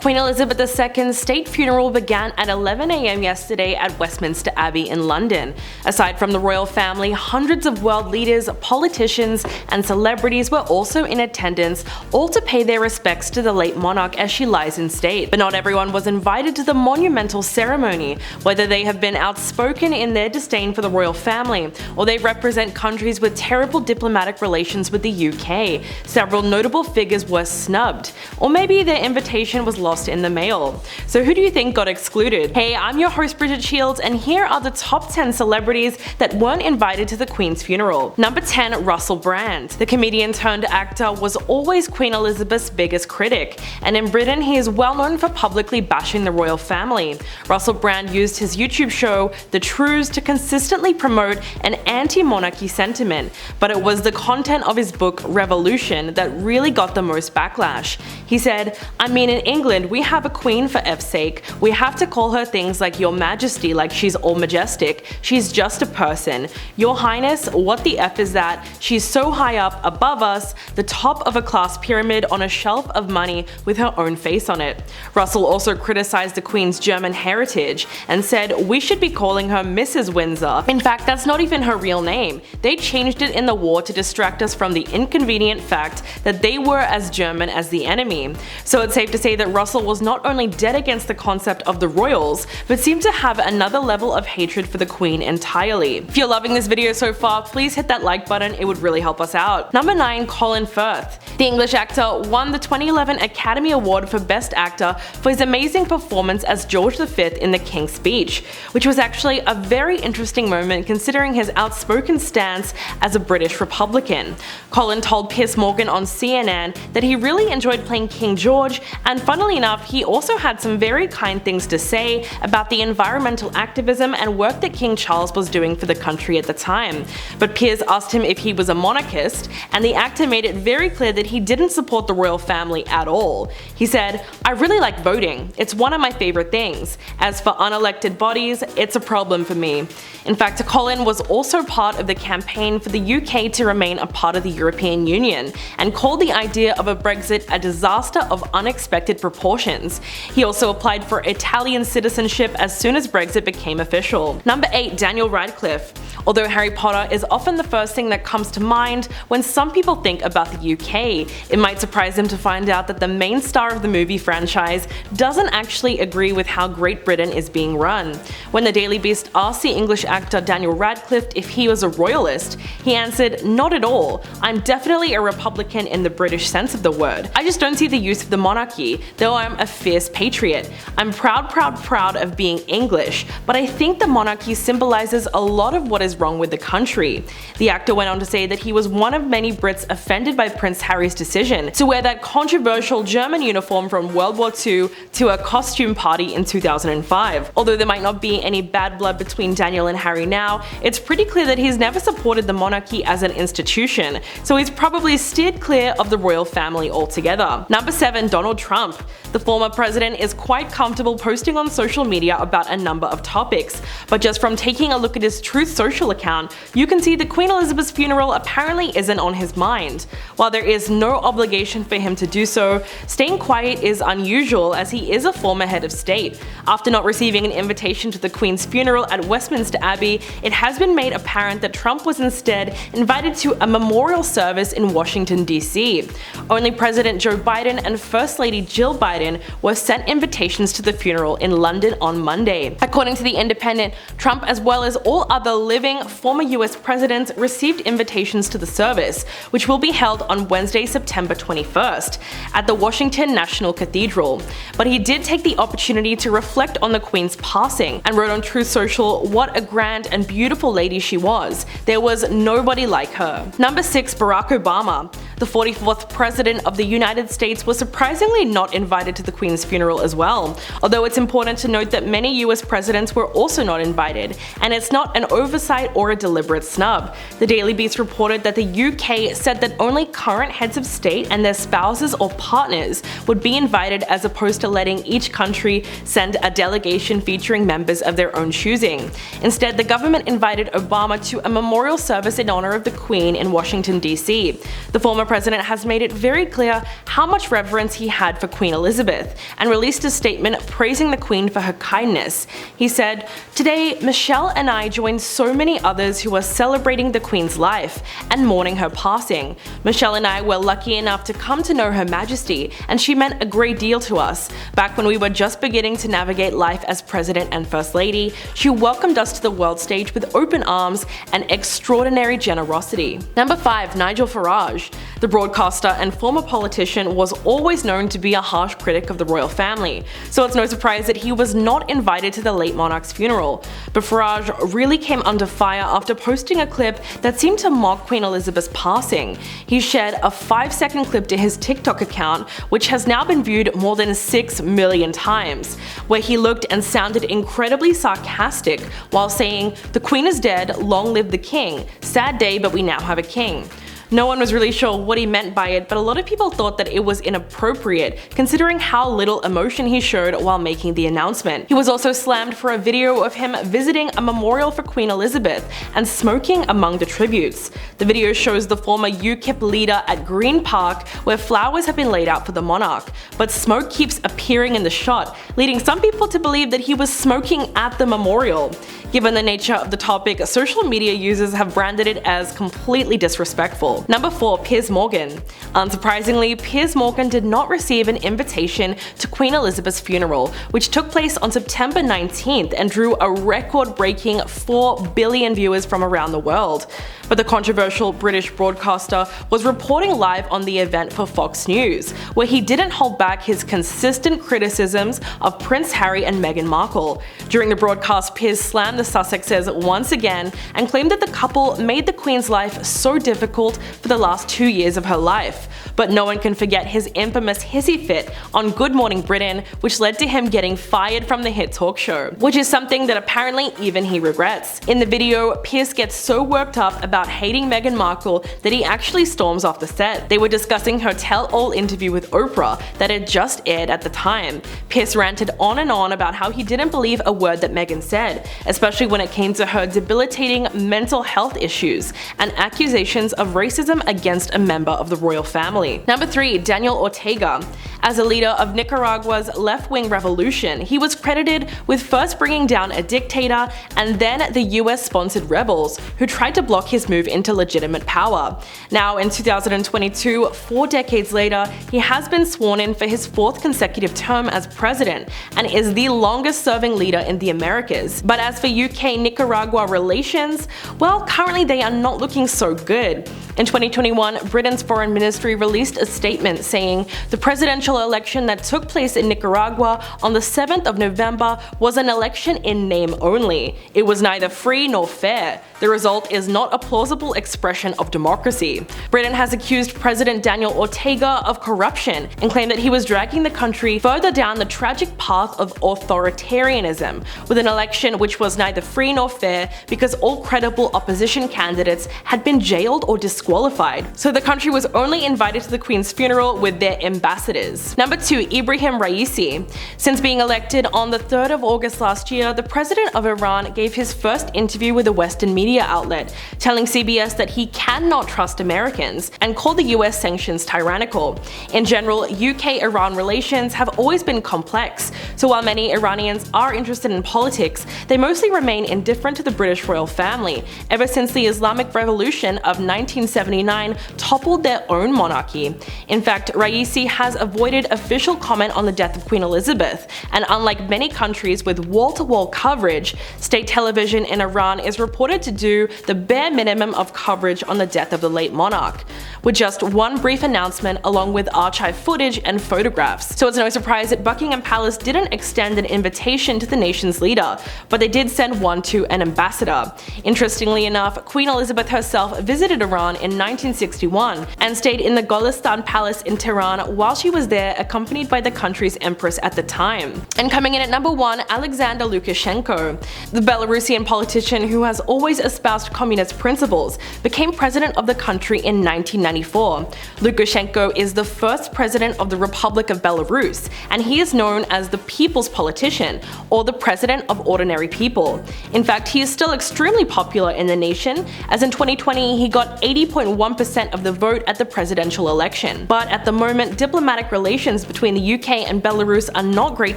Queen Elizabeth II's state funeral began at 11 AM yesterday at Westminster Abbey in London. Aside from the royal family, hundreds of world leaders, politicians, and celebrities were also in attendance, all to pay their respects to the late monarch as she lies in state. But not everyone was invited to the monumental ceremony, whether they have been outspoken in their disdain for the royal family, or they represent countries with terrible diplomatic relations with the UK. Several notable figures were snubbed, or maybe their invitation was lost in the mail. So who do you think got excluded? Hey, I'm your host Bridget Shields, and here are the top 10 celebrities that weren't invited to the Queen's funeral. Number 10, Russel Brand. The comedian turned actor was always Queen Elizabeth's biggest critic, and in Britain he is well known for publicly bashing the royal family. Russel Brand used his YouTube show, The Truths, to consistently promote an anti-monarchy sentiment, but it was the content of his book Revolution that really got the most backlash. He said, "I mean, in England we have a queen, for F's sake. We have to call her things like Your Majesty, like she's all majestic. She's just a person. Your Highness, what the F is that? She's so high up above us, the top of a class pyramid on a shelf of money with her own face on it." Russell also criticized the Queen's German heritage and said we should be calling her Mrs. Windsor. In fact, that's not even her real name. They changed it in the war to distract us from the inconvenient fact that they were as German as the enemy. So it's safe to say that Russell was not only dead against the concept of the royals, but seemed to have another level of hatred for the Queen entirely. If you're loving this video so far, please hit that like button, it would really help us out. Number 9, Colin Firth. The English actor won the 2011 Academy Award for Best Actor for his amazing performance as George V in The King's Speech, which was actually a very interesting moment considering his outspoken stance as a British Republican. Colin told Piers Morgan on CNN that he really enjoyed playing King George, and funnily enough, he also had some very kind things to say about the environmental activism and work that King Charles was doing for the country at the time. But Piers asked him if he was a monarchist, and the actor made it very clear that he didn't support the royal family at all. He said, "I really like voting. It's one of my favorite things. As for unelected bodies, it's a problem for me." In fact, Colin was also part of the campaign for the UK to remain a part of the European Union, and called the idea of a Brexit a disaster of unexpected proportions. He also applied for Italian citizenship as soon as Brexit became official. Number 8, Daniel Radcliffe. Although Harry Potter is often the first thing that comes to mind when some people think about the UK, it might surprise them to find out that the main star of the movie franchise doesn't actually agree with how Great Britain is being run. When the Daily Beast asked the English actor Daniel Radcliffe if he was a royalist, he answered, "Not at all. I'm definitely a Republican in the British sense of the word. I just don't see the use of the monarchy, though I'm a fierce patriot. I'm proud of being English, but I think the monarchy symbolizes a lot of what is wrong with the country." The actor went on to say that he was one of many Brits offended by Prince Harry's decision to wear that controversial German uniform from World War II to a costume party in 2005. Although there might not be any bad blood between Daniel and Harry now, it's pretty clear that he's never supported the monarchy as an institution, so he's probably steered clear of the royal family altogether. Number 7, Donald Trump. The former president is quite comfortable posting on social media about a number of topics, but just from taking a look at his Truth Social account, you can see that Queen Elizabeth's funeral apparently isn't on his mind. While there is no obligation for him to do so, staying quiet is unusual as he is a former head of state. After not receiving an invitation to the Queen's funeral at Westminster Abbey, it has been made apparent that Trump was instead invited to a memorial service in Washington, D.C. Only President Joe Biden and First Lady Jill Biden were sent invitations to the funeral in London on Monday. According to The Independent, Trump, as well as all other living former US presidents, received invitations to the service, which will be held on Wednesday, September 21st, at the Washington National Cathedral. But he did take the opportunity to reflect on the Queen's passing, and wrote on Truth Social what a grand and beautiful lady she was. There was nobody like her. Number 6, Barack Obama. The 44th President of the United States was surprisingly not invited to the Queen's funeral as well, although it's important to note that many US presidents were also not invited, and it's not an oversight or a deliberate snub. The Daily Beast reported that the UK said that only current heads of state and their spouses or partners would be invited, as opposed to letting each country send a delegation featuring members of their own choosing. Instead, the government invited Obama to a memorial service in honor of the Queen in Washington, D.C. The former president has made it very clear how much reverence he had for Queen Elizabeth and released a statement praising the Queen for her kindness. He said, "Today, Michelle and I join so many others who are celebrating the Queen's life and mourning her passing. Michelle and I were lucky enough to come to know Her Majesty, and she meant a great deal to us. Back when we were just beginning to navigate life as President and First Lady, she welcomed us to the world stage with open arms and extraordinary generosity." Number 5. Nigel Farage. The broadcaster and former politician was always known to be a harsh critic of the royal family, so it's no surprise that he was not invited to the late monarch's funeral. But Farage really came under fire after posting a clip that seemed to mock Queen Elizabeth's passing. He shared a 5-second clip to his TikTok account, which has now been viewed more than 6 million times, where he looked and sounded incredibly sarcastic while saying, "The Queen is dead, long live the King. Sad day, but we now have a king." No one was really sure what he meant by it, but a lot of people thought that it was inappropriate, considering how little emotion he showed while making the announcement. He was also slammed for a video of him visiting a memorial for Queen Elizabeth and smoking among the tributes. The video shows the former UKIP leader at Green Park, where flowers have been laid out for the monarch, but smoke keeps appearing in the shot, leading some people to believe that he was smoking at the memorial. Given the nature of the topic, social media users have branded it as completely disrespectful. Number 4. Piers Morgan. Unsurprisingly, Piers Morgan did not receive an invitation to Queen Elizabeth's funeral, which took place on September 19th and drew a record-breaking 4 billion viewers from around the world. But the controversial British broadcaster was reporting live on the event for Fox News, where he didn't hold back his consistent criticisms of Prince Harry and Meghan Markle. During the broadcast, Piers slammed the Sussexes once again and claimed that the couple made the Queen's life so difficult for the last 2 years of her life. But no one can forget his infamous hissy fit on Good Morning Britain, which led to him getting fired from the hit talk show, which is something that apparently even he regrets. In the video, Piers gets so worked up about hating Meghan Markle that he actually storms off the set. They were discussing her tell-all interview with Oprah that had just aired at the time. Piers ranted on and on about how he didn't believe a word that Meghan said, especially when it came to her debilitating mental health issues and accusations of racism against a member of the royal family. Number 3. Daniel Ortega. As a leader of Nicaragua's left-wing revolution, he was credited with first bringing down a dictator and then the US-sponsored rebels, who tried to block his move into legitimate power. Now, in 2022, 4 decades later, he has been sworn in for his 4th consecutive term as president and is the longest-serving leader in the Americas. But as for UK-Nicaragua relations, well, currently they are not looking so good. In 2021, Britain's foreign ministry released a statement saying the presidential election that took place in Nicaragua on the 7th of November was an election in name only. It was neither free nor fair. The result is not a plausible expression of democracy. Britain has accused President Daniel Ortega of corruption and claimed that he was dragging the country further down the tragic path of authoritarianism, with an election which was neither free nor fair because all credible opposition candidates had been jailed or disqualified. So the country was only invited to the Queen's funeral with their ambassadors. Number 2. Ebrahim Raisi. Since being elected on the 3rd of August last year, the president of Iran gave his first interview with a Western media outlet, telling CBS that he cannot trust Americans and called the US sanctions tyrannical. In general, UK-Iran relations have always been complex, so while many Iranians are interested in politics, they mostly remain indifferent to the British royal family, ever since the Islamic Revolution of 1979 toppled their own monarchy. In fact, Raisi has avoided official comment on the death of Queen Elizabeth, and unlike many countries with wall-to-wall coverage, state television in Iran is reported to do the bare minimum of coverage on the death of the late monarch, with just one brief announcement along with archive footage and photographs. So it's no surprise that Buckingham Palace didn't extend an invitation to the nation's leader, but they did send one to an ambassador. Interestingly enough, Queen Elizabeth herself visited Iran in 1961 and stayed in the Golestan Palace in Tehran while she was there, accompanied by the country's empress at the time. And coming in at number 1, Aleksandr Lukashenko. The Belarusian politician who has always espoused communist principles became president of the country in 1994. Lukashenko is the first president of the Republic of Belarus, and he is known as the People's Politician, or the President of Ordinary People. In fact, he is still extremely popular in the nation, as in 2020 he got 80.1% of the vote at the presidential election. But at the moment, diplomatic relations between the UK and Belarus are not great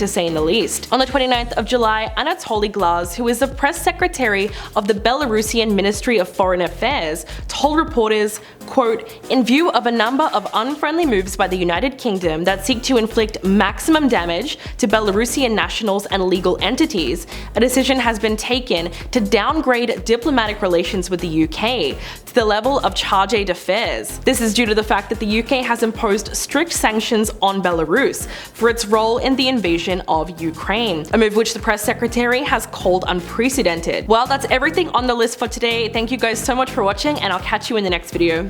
to say in the least. On the 29th of July, Anatoly Glaz, who is the press secretary of the Belarusian Ministry of Foreign Affairs, told reporters, quote, "In view of a number of unfriendly moves by the United Kingdom that seek to inflict maximum damage to Belarusian nationals and legal entities, a decision has been taken to downgrade diplomatic relations with the UK to the level of chargé d'affaires. This is due to the fact that the UK has imposed strict sanctions on Belarus for its role in the invasion of Ukraine, a move which the press secretary has called unprecedented." Well, that's everything on the list for today. Thank you guys so much for watching, and I'll catch you in the next video.